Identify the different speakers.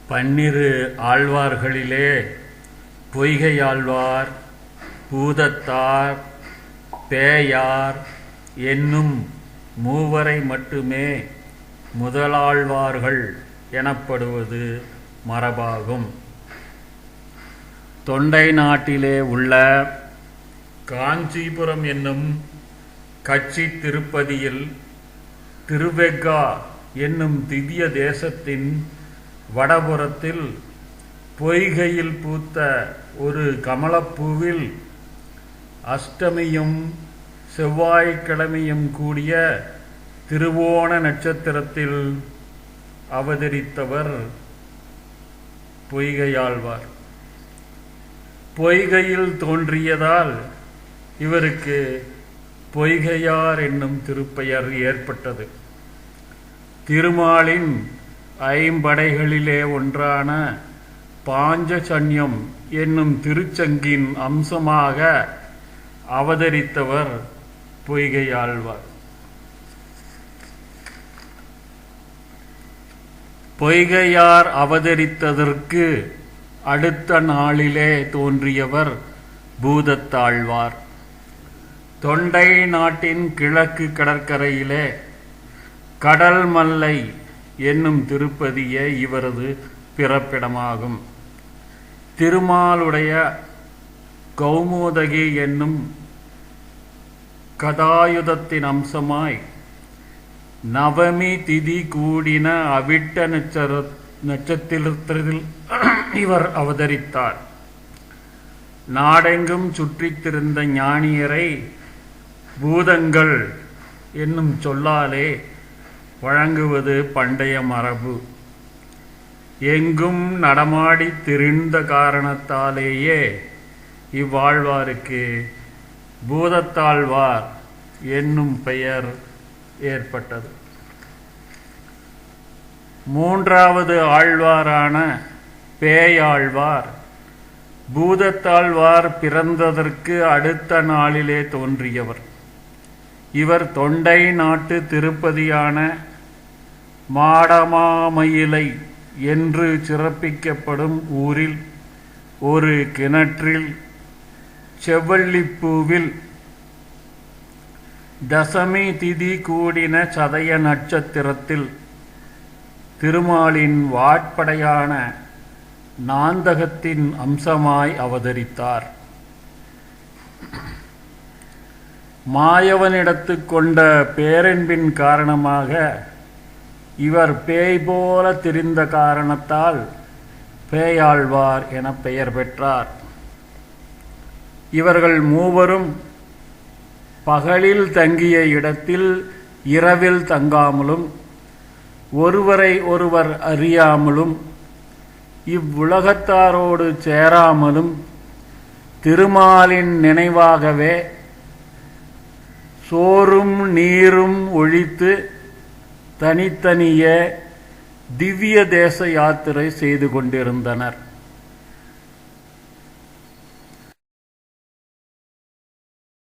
Speaker 1: பன்னிரு ஆழ்வார்களிலே பொய்கையாழ்வார், பூதத்தார், பேயார் என்னும் மூவரை மட்டுமே முதலாழ்வார்கள் எனப்படுவது மரபாகும். தொண்டை நாட்டிலே உள்ள காஞ்சிபுரம் என்னும் கச்சி திருப்பதியில் திருவெக்கா என்னும் திவ்ய தேசத்தின் வடபுறத்தில் பொய்கையில் பூத்த ஒரு கமலப்பூவில் அஷ்டமியும் செவ்வாய்க்கிழமையும் கூடிய திருவோண நட்சத்திரத்தில் அவதரித்தவர் பொய்கையாழ்வார். பொய்கையில் தோன்றியதால் இவருக்கு பொய்கையார் என்னும் திருப்பெயர் ஏற்பட்டது. திருமாலின் ஐம்படைகளிலே ஒன்றான பாஞ்சஜன்யம் என்னும் திருச்சங்கின் அம்சமாக அவதரித்தவர் பொய்கையாழ்வார். பொய்கையார் அவதரித்ததற்கு அடுத்த நாளிலே தோன்றியவர் பூதத்தாழ்வார். தொண்டை நாட்டின் கிழக்கு கடற்கரையிலே கடல் மல்லை என்னும் திருப்பதியே இவரது பிறப்பிடமாகும். திருமாலுடைய கௌமோதகி என்னும் கதாயுதத்தின் அம்சமாய் நவமி திதி கூடின அவிட்ட நட்சத்திரத்தில் இவர் அவதரித்தார். நாடெங்கும் சுற்றித்திருந்த ஞானியரை பூதங்கள் என்னும் சொல்லாலே வழங்குவது பண்டைய மரபு. எங்கும் நடமாடி திரிந்த காரணத்தாலேயே இவ்வாழ்வாருக்கு பூதத்தாழ்வார் என்னும் பெயர் ஏற்பட்டது. மூன்றாவது ஆழ்வாரான பேயாழ்வார் பூதத்தாழ்வார் பிறந்ததற்கு அடுத்த நாளிலே தோன்றியவர். இவர் தொண்டை நாட்டு திருப்பதியான மாடமாமயிலை என்று சிறப்பிக்கப்படும் ஊரில் ஒரு கிணற்றில் செவ்வள்ளிப்பூவில் தசமி திதி கூடின சதய நட்சத்திரத்தில் திருமாலின் வாட்படையான நாந்தகத்தின் அம்சமாய் அவதரித்தார். மாயவனிடத்து கொண்ட பேரன்பின் காரணமாக இவர் பேய் போல திரிந்த காரணத்தால் பேயாழ்வார் என பெயர் பெற்றார். இவர்கள் மூவரும் பகலில் தங்கிய இடத்தில் இரவில் தங்காமலும் ஒருவரை ஒருவர் அறியாமலும் இவ்வுலகத்தாரோடு சேராமலும் திருமாலின் நினைவாகவே சோறும் நீரும் ஒழித்து தனித்தனியே திவ்ய தேச யாத்திரை செய்து கொண்டிருந்தனர்.